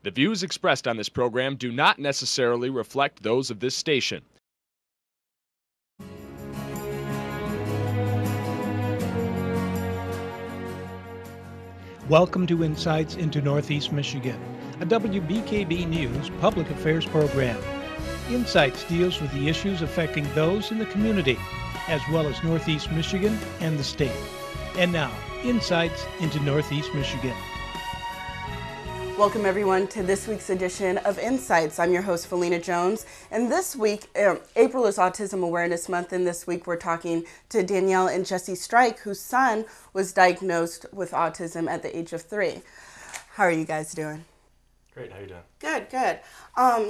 The views expressed on this program do not necessarily reflect those of this station. Welcome to Insights into Northeast Michigan, a WBKB News public affairs program. Insights deals with the issues affecting those in the community, as well as Northeast Michigan and the state. And now, Insights into Northeast Michigan. Welcome everyone to this week's edition of Insights. I'm your host, Felina Jones, and this week, April is Autism Awareness Month, and this week we're talking to Danielle and Jesse Strike, whose son was diagnosed with autism at the age of 3. How are you guys doing? Great, how you doing? Good.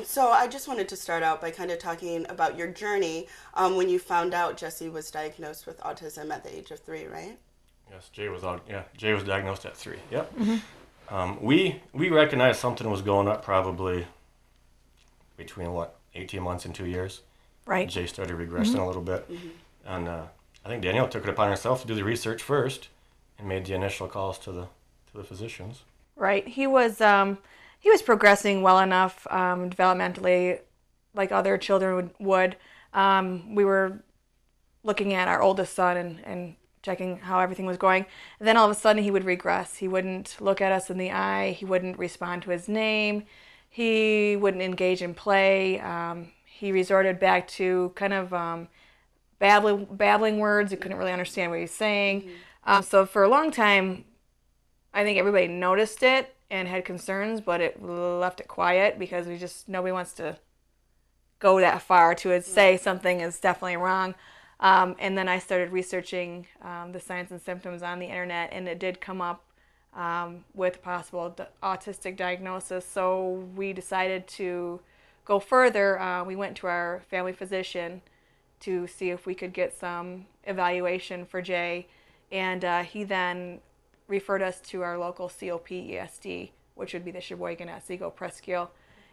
So I just wanted to start out by kind of talking about your journey when you found out Jesse was diagnosed with autism at the age of 3, right? Yes, Jay was diagnosed at 3. Yep. Mm-hmm. We recognized something was going up probably between 18 months and 2 years. Right. Jay started regressing a little bit, and I think Danielle took it upon herself to do the research first and made the initial calls to the physicians. Right. He was progressing well enough developmentally, like other children would. We were looking at our oldest son and checking how everything was going. And then all of a sudden he would regress. He wouldn't look at us in the eye. He wouldn't respond to his name. He wouldn't engage in play. He resorted back to kind of babbling words. You couldn't really understand what he was saying. So for a long time, I think everybody noticed it and had concerns, but it left it quiet because nobody wants to go that far to say something is definitely wrong. And then I started researching the signs and symptoms on the internet, and it did come up with possible autistic diagnosis. So we decided to go further. We went to our family physician to see if we could get some evaluation for Jay, and he then referred us to our local COP ESD, which would be the Sheboygan Otsego Presqu'île.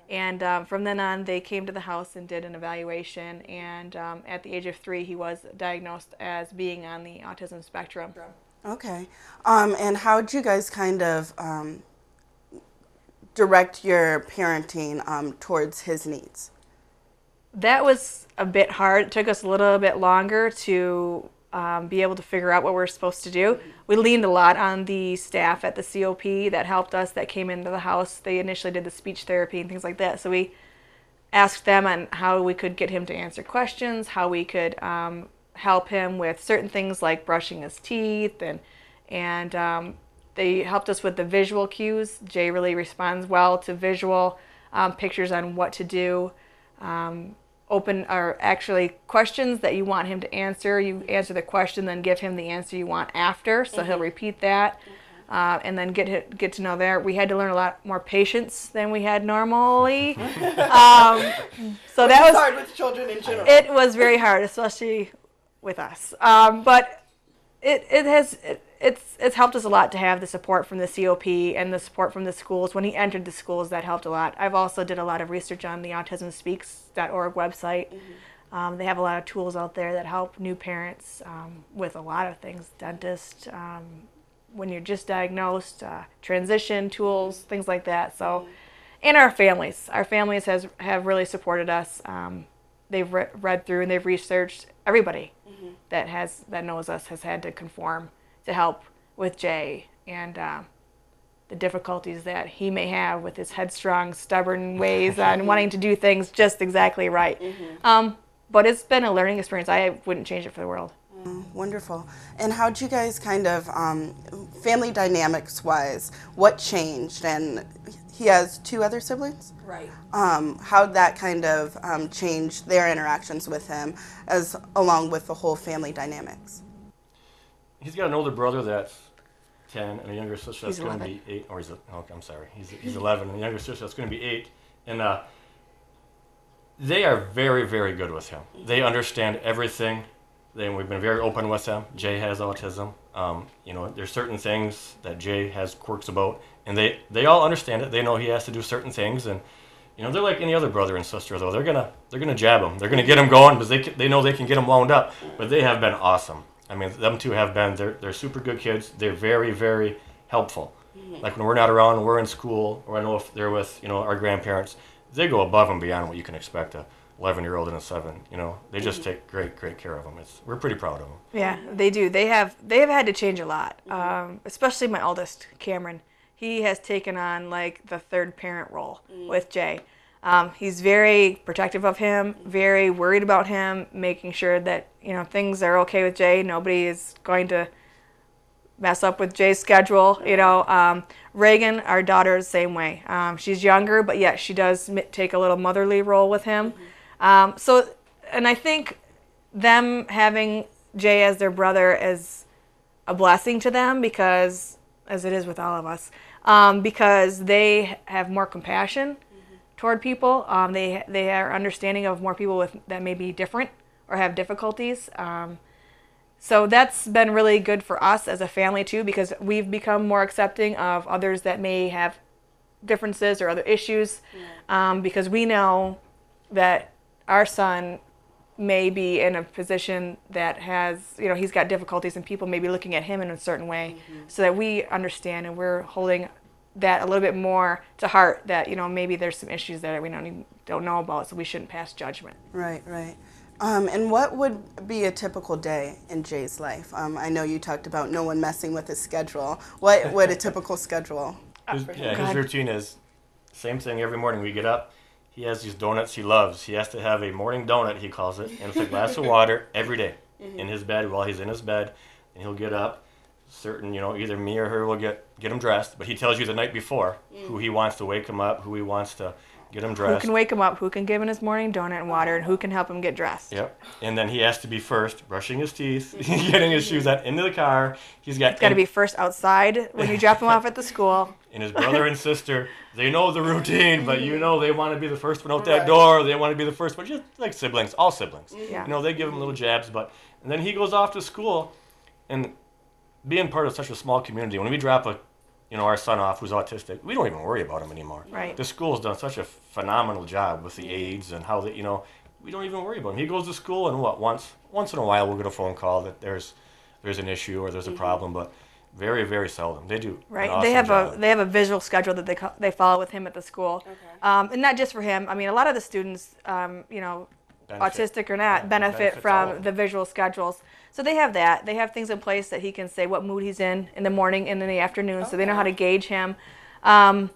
And from then on, they came to the house and did an evaluation. And at the age of 3, he was diagnosed as being on the autism spectrum. Okay. And how did you guys kind of direct your parenting towards his needs? That was a bit hard. It took us a little bit longer to be able to figure out what we're supposed to do. We leaned a lot on the staff at the COP that helped us, that came into the house. They initially did the speech therapy and things like that. So we asked them on how we could get him to answer questions, how we could help him with certain things like brushing his teeth, and they helped us with the visual cues. Jay really responds well to visual pictures on what to do. Actually questions that you want him to answer. You answer the question, then give him the answer you want after. So he'll repeat that, and then get to know there. We had to learn a lot more patience than we had normally. So that was hard with children in general. It was very hard, especially with us. But it's helped us a lot to have the support from the COP and the support from the schools. When he entered the schools, that helped a lot. I've also did a lot of research on the autismspeaks.org website. They have a lot of tools out there that help new parents with a lot of things. Dentist, when you're just diagnosed, transition tools, things like that. So, and our families have really supported us. They've read through and they've researched. Everybody that knows us has had to conform to help with Jay and the difficulties that he may have with his headstrong, stubborn ways on wanting to do things just exactly right. But it's been a learning experience. I wouldn't change it for the world. Wonderful. And how'd you guys kind of, family dynamics-wise, what changed? And he has 2 other siblings? Right. How'd that kind of change their interactions with him along with the whole family dynamics? He's got an older brother that's 10 and a younger sister that's going to be 8. Or he's 11 and a younger sister that's going to be 8. And they are very, very good with him. They understand everything. We've been very open with them. Jay has autism. There's certain things that Jay has quirks about, and they all understand it. They know he has to do certain things, and they're like any other brother and sister. Though they're gonna jab him. They're gonna get him going because they know they can get him wound up. But they have been awesome. I mean, them two have been. They're super good kids. They're very, very helpful. Like when we're not around, we're in school, or I know if they're with, our grandparents, they go above and beyond what you can expect a 11-year-old and a 7. They just take great care of them. We're pretty proud of them. Yeah, they do. They have had to change a lot, especially my oldest, Cameron. He has taken on like the third parent role with Jay. He's very protective of him, very worried about him, making sure that things are okay with Jay. Nobody is going to mess up with Jay's schedule. Reagan, our daughter, is the same way. She's younger, but yet she does take a little motherly role with him. And I think them having Jay as their brother is a blessing to them, because, as it is with all of us, because they have more compassion toward people. They are understanding of more people that may be different or have difficulties. So that's been really good for us as a family too, because we've become more accepting of others that may have differences or other issues, because we know that our son may be in a position that has, he's got difficulties, and people may be looking at him in a certain way, so that we understand, and we're holding that a little bit more to heart, that maybe there's some issues that we don't know about, so we shouldn't pass judgment. Right. And what would be a typical day in Jay's life? I know you talked about no one messing with his schedule. What would a typical schedule? His routine is same thing every morning. We get up. He has these donuts he loves. He has to have a morning donut, he calls it, and with a glass of water every day in his bed while he's in his bed. And he'll get up. Certain, either me or her will get him dressed. But he tells you the night before who he wants to wake him up, who he wants to get him dressed. Who can wake him up, who can give him his morning donut and water, and who can help him get dressed. Yep. And then he has to be first, brushing his teeth, getting his shoes out into the car. He's got to be first outside when you drop him off at the school. And his brother and sister, they know the routine, but they want to be the first one out that door. They want to be the first one, just like siblings, all siblings. Yeah. They give him little jabs, and then he goes off to school, and being part of such a small community, when we drop our son off who's autistic, we don't even worry about him anymore. Right. The school's done such a phenomenal job with the aides and how they, we don't even worry about him. He goes to school, and once in a while we'll get a phone call that there's an issue or there's a problem, but very, very seldom. They do. Right. An awesome they have a visual schedule that they follow with him at the school. Okay. And not just for him. I mean, a lot of the students, autistic or not, benefit from the visual schedules. So they have that. They have things in place that he can say what mood he's in the morning and in the afternoon, so they know how to gauge him. And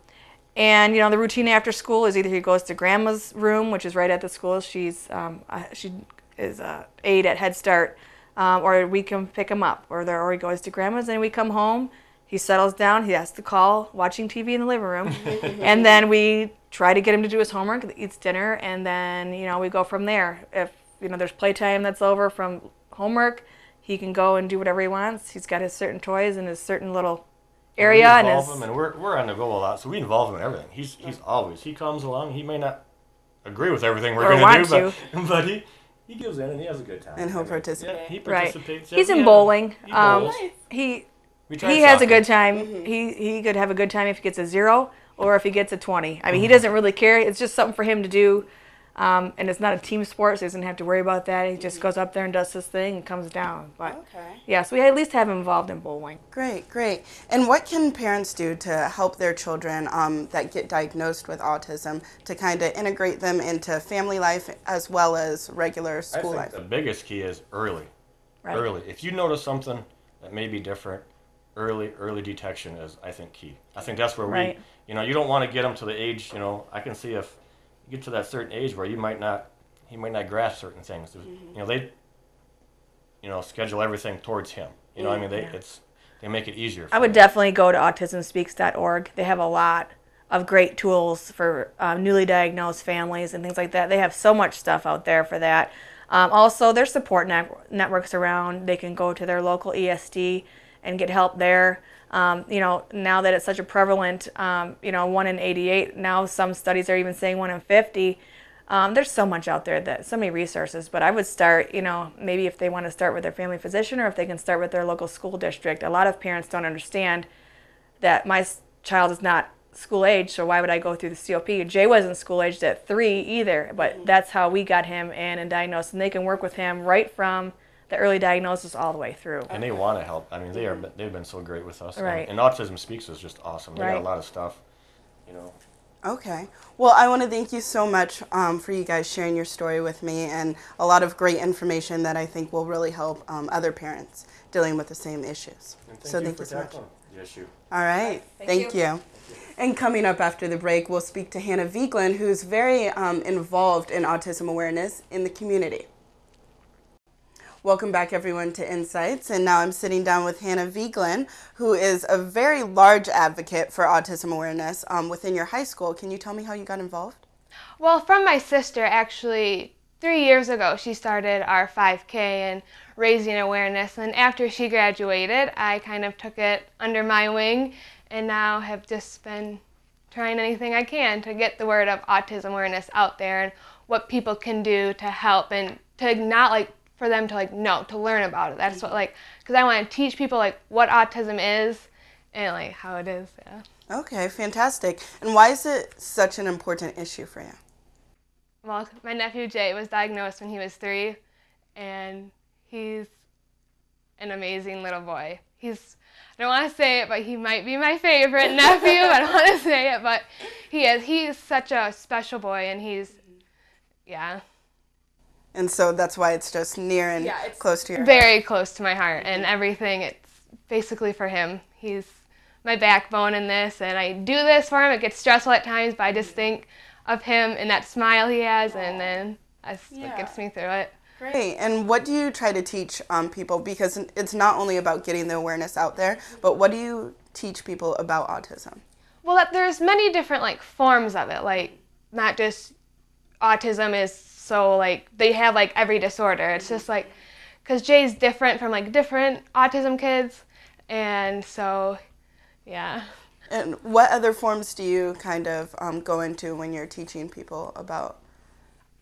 the routine after school is either he goes to grandma's room, which is right at the school. She is a aide at Head Start, or we can pick him up, or he goes to grandma's, and we come home. He settles down. He has to call, watching TV in the living room, and then we try to get him to do his homework, eats dinner, and then we go from there. If there's playtime that's over from homework, he can go and do whatever he wants. He's got his certain toys in his certain little area. We involve him, and we're on the go a lot, so we involve him in everything. He comes along. He may not agree with everything we're going to do, but he gives in and he has a good time. And he'll participate. Yeah, he participates. Right. He's in bowling. He bowls. He He has a good time. He could have a good time if he gets a 0 or if he gets a 20. I mean, he doesn't really care. It's just something for him to do. And it's not a team sport, so he doesn't have to worry about that. He just goes up there and does his thing and comes down. But yeah, so we at least have him involved in bowling. Great. And what can parents do to help their children that get diagnosed with autism to kind of integrate them into family life as well as regular school life? I think the biggest key is early. Right. Early. If you notice something that may be different, early detection is, I think, key. I think that's where you don't want to get them to the age, I can see if you get to that certain age where he might not grasp certain things. They schedule everything towards him. They make it easier for I would him. definitely go to autismspeaks.org. They have a lot of great tools for newly diagnosed families and things like that. They have so much stuff out there for that. Also, there's support networks around. They can go to their local ESD and get help there. Now that it's such a prevalent, 1 in 88, now some studies are even saying 1 in 50. There's so much out there, so many resources, but I would start, maybe if they want to start with their family physician or if they can start with their local school district. A lot of parents don't understand that my child is not school age, so why would I go through the COP? Jay wasn't school aged at 3 either, but that's how we got him in and diagnosed, and they can work with him right from the early diagnosis all the way through. And they want to help. I mean, they've been so great with us. Right. And Autism Speaks is just awesome. They got Right. a lot of stuff, you know. Okay. Well, I want to thank you so much for you guys sharing your story with me, and a lot of great information that I think will really help other parents dealing with the same issues. And Thank you so much. tackling the issue. All right. Thank Thank you. And coming up after the break, we'll speak to Hannah Vigeland, who's very involved in autism awareness in the community. Welcome back, everyone, to Insights. And now I'm sitting down with Hannah Vigeland, who is a very large advocate for autism awareness within your high school. Can you tell me how you got involved? Well, from my sister, actually, 3 years ago, she started our 5K and raising awareness. And after she graduated, I kind of took it under my wing and now have just been trying anything I can to get the word of autism awareness out there and what people can do to help and to not like for them to like know, to learn about it. That's what like, because I want to teach people like what autism is and like how it is. Yeah. Okay, fantastic. And why is it such an important issue for you? Well, my nephew Jay was diagnosed when he was 3, and he's an amazing little boy. I don't want to say it, but he might be my favorite nephew. I don't want to say it, but he is. He's such a special boy, and yeah. And so that's why it's just near and close to your heart. Very close to my heart, and everything, it's basically for him. He's my backbone in this, and I do this for him. It gets stressful at times, but I just think of him and that smile he has, and then that's what gets me through it. Great. And what do you try to teach people? Because it's not only about getting the awareness out there, but what do you teach people about autism? Well, there's many different like forms of it. Like not just autism is so like they have like every disorder. It's just like because Jay's different from like different autism kids, and so yeah. And what other forms do you kind of go into when you're teaching people about?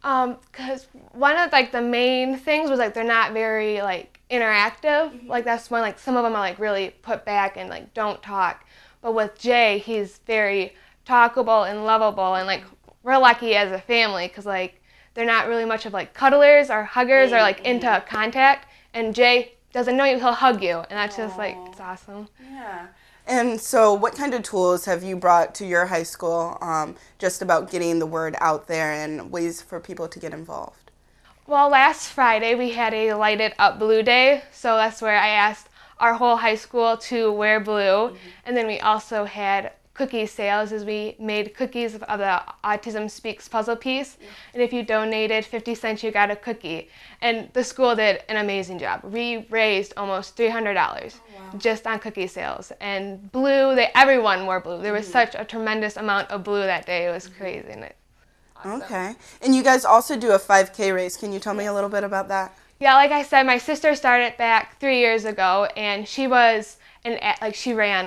Because one of like the main things was like they're not very like interactive. Like that's when like some of them are like really put back and like don't talk. But with Jay, he's very talkable and lovable, and like we're lucky as a family because like they're not really much of like cuddlers or huggers or like into contact. And Jay doesn't know you, he'll hug you, and that's just like it's awesome. Yeah. And so what kind of tools have you brought to your high school just about getting the word out there and ways for people to get involved? Well, last Friday we had a Lighted Up Blue Day, so that's where I asked our whole high school to wear blue. And then we also had cookie sales as we made cookies of the Autism Speaks puzzle piece. And if you donated 50 cents, you got a cookie. And the school did an amazing job. We raised almost $300 just on cookie sales. And blue, everyone wore blue. There was such a tremendous amount of blue that day. It was crazy. And awesome. Okay. And you guys also do a 5K race. Can you tell me a little bit about that? Yeah, like I said, my sister started back 3 years ago, and she ran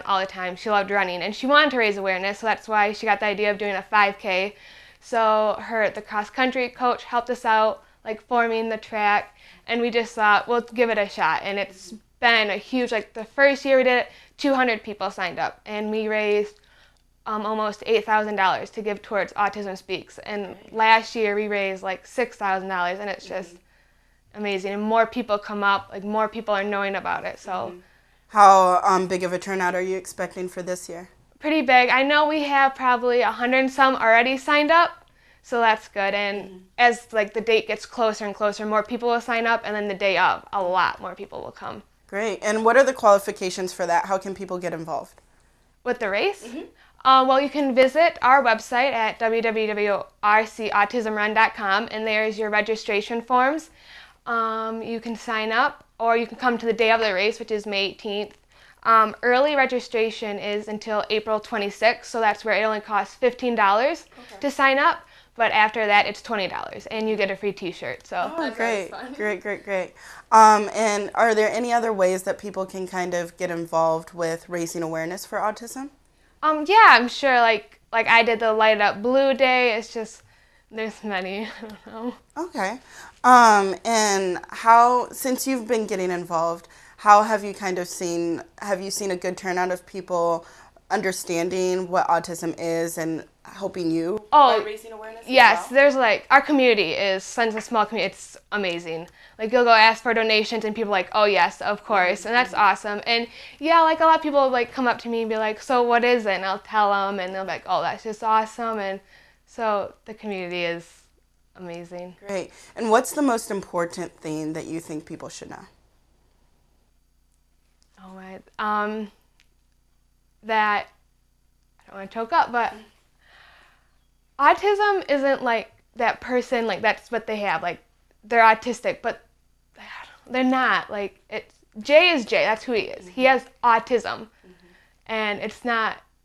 all the time. She loved running, and she wanted to raise awareness, so that's why she got the idea of doing a 5K. So the cross-country coach helped us out, like forming the track, and we just thought, we'll give it a shot. And it's been a huge, like the first year we did it, 200 people signed up, and we raised almost $8,000 to give towards Autism Speaks. And last year we raised like $6,000, and it's just amazing. And more people come up, like more people are knowing about it. So. How big of a turnout are you expecting for this year? Pretty big. I know we have probably 100 and some already signed up, so that's good. And as like the date gets closer and closer, more people will sign up, and then the day of, a lot more people will come. Great. And what are the qualifications for that? How can people get involved? With the race? Well, you can visit our website at www.rcautismrun.com, and there's your registration forms. You can sign up, or you can come to the day of the race, which is May 18th. Early registration is until April 26th, so that's where it only costs $15 to sign up. But after that, it's $20, and you get a free T-shirt. So great. And are there any other ways that people can kind of get involved with raising awareness for autism? Yeah, I'm sure. Like I did the Light Up Blue Day. It's just there's many. I don't know. Okay. And since you've been getting involved, how have you kind of seen? Have you seen a good turnout of people understanding what autism is and helping you Oh, by raising awareness? yes, as well? there's like, our community is such a small community. It's amazing. Like, you'll go ask for donations and people are like, oh yes, of course. And that's awesome. And yeah, like a lot of people like come up to me and be like, so what is it? And I'll tell them and they'll be like, oh, that's just awesome. And so the community is amazing. Great. And what's the most important thing that you think people should know? All right. That, I don't want to choke up, but autism isn't like that person, like that's what they have, like they're autistic, but they're not. Like, it's, Jay is Jay, that's who he is. He has autism, and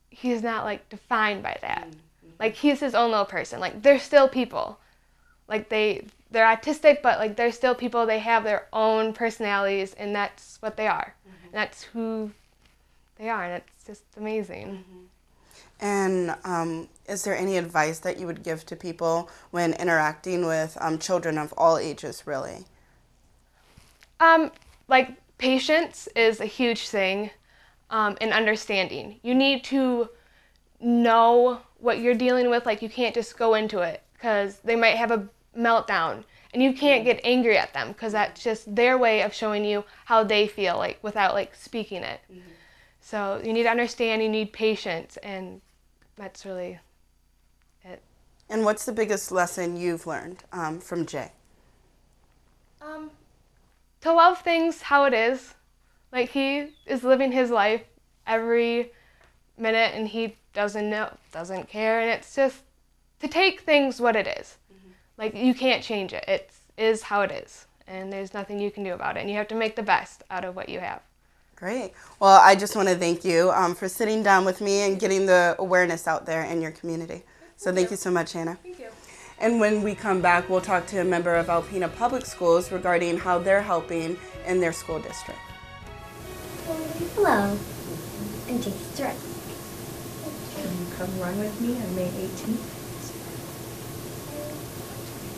he's not like defined by that. Like, he's his own little person. Like, they're still people. Like, they're autistic, but like they're still people. They have their own personalities, and that's what they are. And that's who they are, and it's just amazing. And is there any advice that you would give to people when interacting with children of all ages, really? Like, patience is a huge thing, and understanding. You need to know what you're dealing with. Like, you can't just go into it because they might have a meltdown, and you can't get angry at them because that's just their way of showing you how they feel, like, without like speaking it. So you need to understand, you need patience, and that's really it. And what's the biggest lesson you've learned from Jay? To love things how it is. Like, he is living his life every minute, and he doesn't care, and it's just to take things what it is. Like, you can't change it. It is how it is, and there's nothing you can do about it, and you have to make the best out of what you have. Great. Well, I just want to thank you for sitting down with me and getting the awareness out there in your community. So thank you so much, Hannah. Thank you. And when we come back, we'll talk to a member of Alpena Public Schools regarding how they're helping in their school district. Hello, I'm Jay Strike. Can you come run with me on May 18th?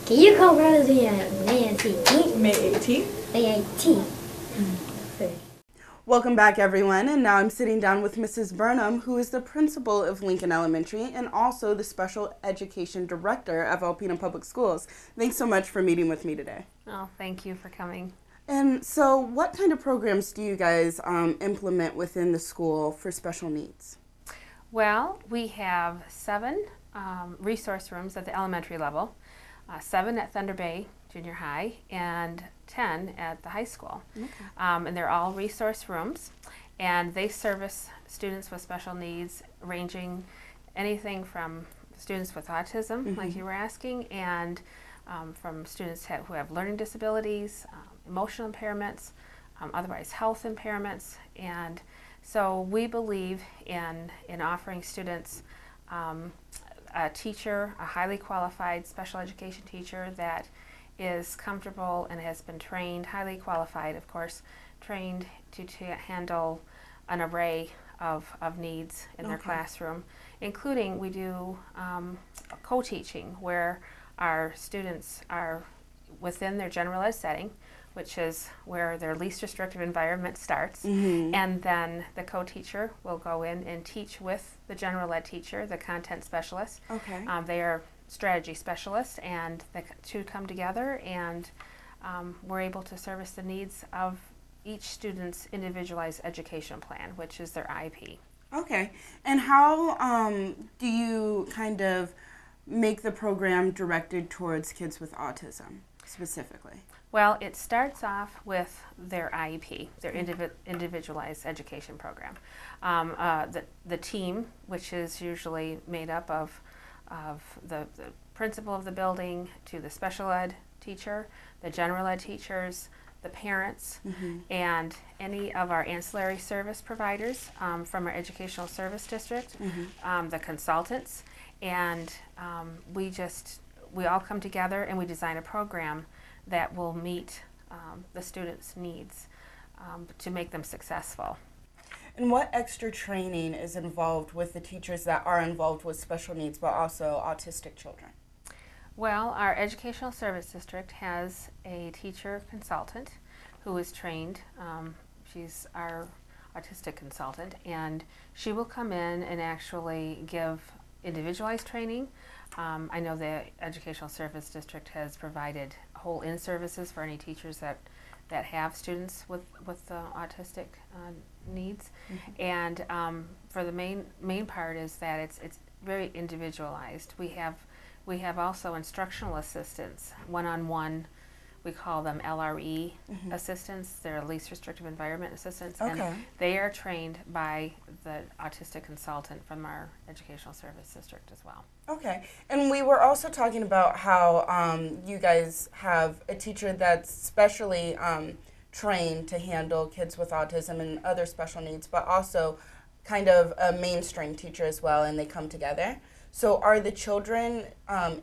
Can you come run with me on May 18th? May 18th? May 18th. Okay. Welcome back, everyone, and now I'm sitting down with Mrs. Burnham, who is the principal of Lincoln Elementary and also the special education director of Alpena Public Schools. Thanks so much for meeting with me today. Oh, thank you for coming. And so what kind of programs do you guys implement within the school for special needs? Well, we have 7 resource rooms at the elementary level, 7 at Thunder Bay Junior High, and 10 at the high school. Okay. And they're all resource rooms, and they service students with special needs, ranging anything from students with autism, like you were asking, and from students who have learning disabilities, emotional impairments, otherwise health impairments. And so we believe in offering students a teacher, a highly qualified special education teacher that is comfortable and has been trained, highly qualified, of course, trained to handle an array of needs in their classroom, including we do co-teaching where our students are within their general ed setting, which is where their least restrictive environment starts, and then the co-teacher will go in and teach with the general ed teacher, the content specialist. Okay. They are strategy specialists, and the two come together, and we're able to service the needs of each student's individualized education plan, which is their IEP. Okay. And how do you kind of make the program directed towards kids with autism specifically? Well, it starts off with their IEP, their individualized education program. The team, which is usually made up of the principal of the building to the special ed teacher, the general ed teachers, the parents, and any of our ancillary service providers from our educational service district, the consultants, and we all come together and we design a program that will meet the students' needs to make them successful. And what extra training is involved with the teachers that are involved with special needs but also autistic children? Well, our educational service district has a teacher consultant who is trained. She's our autistic consultant, and she will come in and actually give individualized training. I know the Educational Service District has provided whole in services for any teachers that have students with autistic needs, and for the main part is that it's very individualized. We have also instructional assistants, one-on-one. We call them LRE assistants. They're least restrictive environment assistants, and they are trained by the autistic consultant from our Educational Service District as well. Okay, and we were also talking about how you guys have a teacher that's specially trained to handle kids with autism and other special needs, but also kind of a mainstream teacher as well, and they come together. So are the children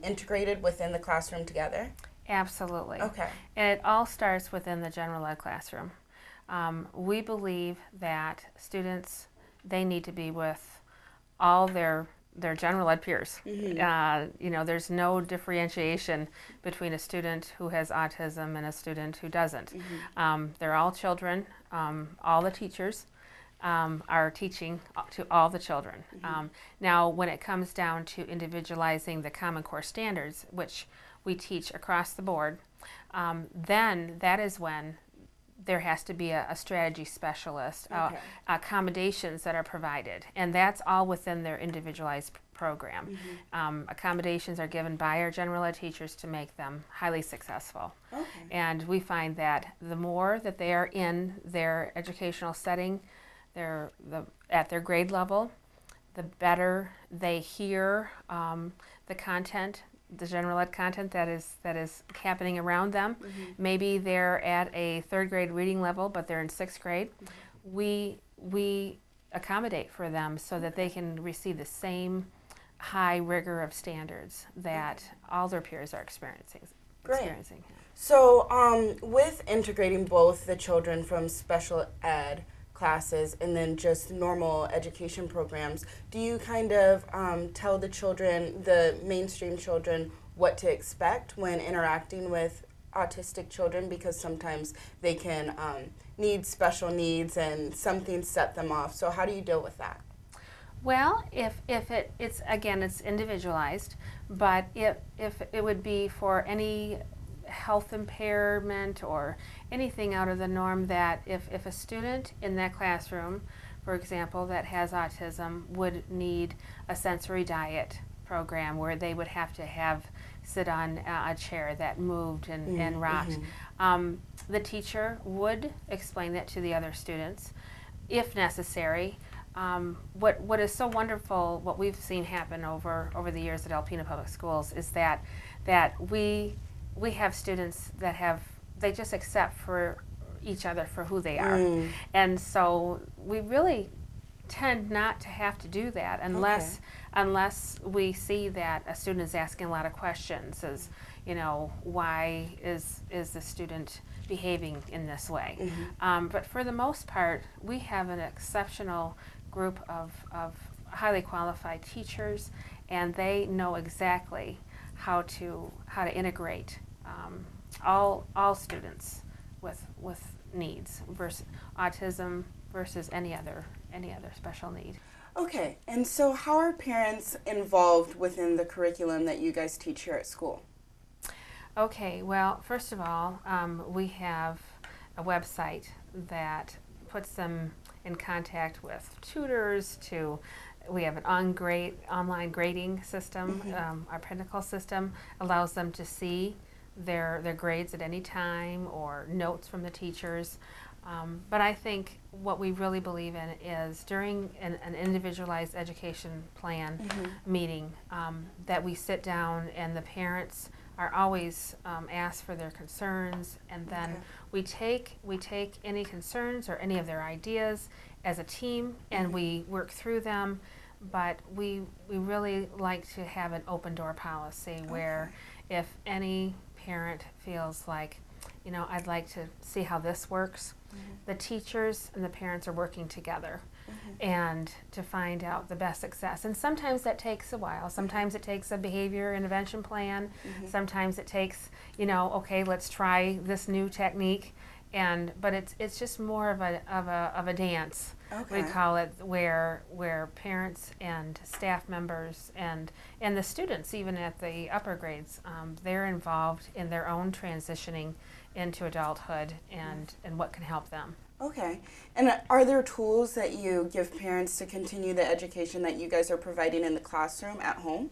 integrated within the classroom together? Absolutely. Okay. And it all starts within the general ed classroom. We believe that students, they need to be with all their general ed peers. You know, there's no differentiation between a student who has autism and a student who doesn't. They're all children. All the teachers are teaching to all the children. Now, when it comes down to individualizing the Common Core standards, which we teach across the board, then that is when there has to be a strategy specialist, accommodations that are provided, and that's all within their individualized program. Accommodations are given by our general ed teachers to make them highly successful. And we find that the more that they are in their educational setting, at their grade level, the better they hear the content, the general ed content that is happening around them. Maybe they're at a 3rd grade reading level, but they're in 6th grade. We accommodate for them so that they can receive the same high rigor of standards that all their peers are experiencing. So with integrating both the children from special ed classes and then just normal education programs, do you kind of tell the children, the mainstream children, what to expect when interacting with autistic children? Because sometimes they can need special needs and something set them off. So how do you deal with that? Well, if it's again, it's individualized, but if it would be for any health impairment or anything out of the norm, that if a student in that classroom, for example, that has autism would need a sensory diet program where they would have to sit on a chair that moved and rocked, the teacher would explain that to the other students if necessary. What is so wonderful, what we've seen happen over the years at Alpena Public Schools, is that we have students that they just accept for each other for who they are. And so we really tend not to have to do that unless we see that a student is asking a lot of questions, as you know, why is the student behaving in this way? But for the most part, we have an exceptional group of highly qualified teachers, and they know exactly how to integrate all students with needs versus autism versus any other special need. Okay, and so how are parents involved within the curriculum that you guys teach here at school? Okay, well, first of all, we have a website that puts them in contact with tutors. We have an online grading system. Our Pinnacle system allows them to see their grades at any time or notes from the teachers. But I think what we really believe in is during an individualized education plan meeting, that we sit down and the parents are always asked for their concerns, and then we take any concerns or any of their ideas as a team and we work through them. But we really like to have an open door policy where if any parent feels like, you know, I'd like to see how this works, the teachers and the parents are working together and to find out the best success. And sometimes that takes a while. Sometimes it takes a behavior intervention plan. Sometimes it takes, you know, okay, let's try this new technique. but it's just more of a dance. Okay. We call it, where parents and staff members and the students, even at the upper grades, they're involved in their own transitioning into adulthood and what can help them. Okay. And are there tools that you give parents to continue the education that you guys are providing in the classroom at home?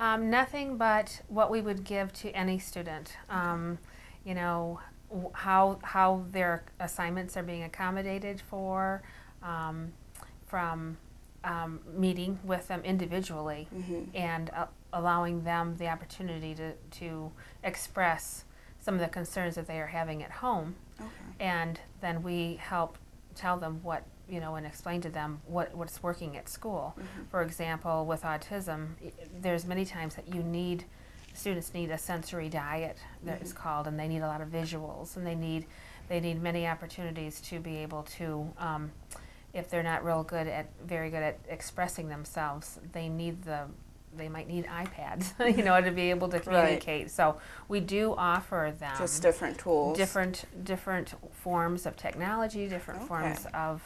Nothing but what we would give to any student. You know, how their assignments are being accommodated for, from meeting with them individually and allowing them the opportunity to express some of the concerns that they are having at home. Okay. And then we help tell them what, you know, and explain to them what's working at school. For example, with autism, there's many times that students need a sensory diet, that is called, and they need a lot of visuals, and they need many opportunities to be able to, if they're not very good at expressing themselves, they might need iPads, you know, to be able to communicate. Right. So we do offer them just different tools, different forms of technology, different forms of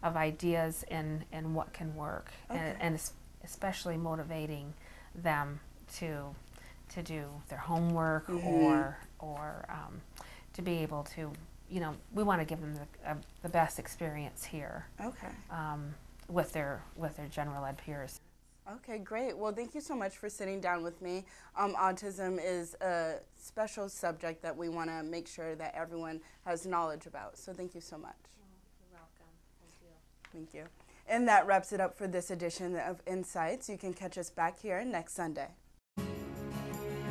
ideas and what can work, and especially motivating them to do their homework or to be able to, you know, we want to give them the best experience here. Okay. With their general ed peers. Okay, great. Well, thank you so much for sitting down with me. Autism is a special subject that we want to make sure that everyone has knowledge about. So thank you so much. You're welcome. Thank you. Thank you. And that wraps it up for this edition of Insights. You can catch us back here next Sunday.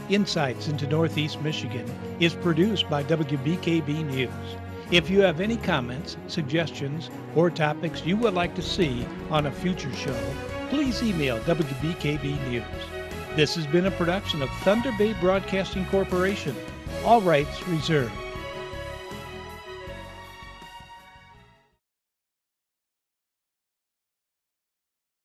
Insights into Northeast Michigan is produced by WBKB News. If you have any comments, suggestions, or topics you would like to see on a future show, please email WBKB News. This has been a production of Thunder Bay Broadcasting Corporation. All rights reserved.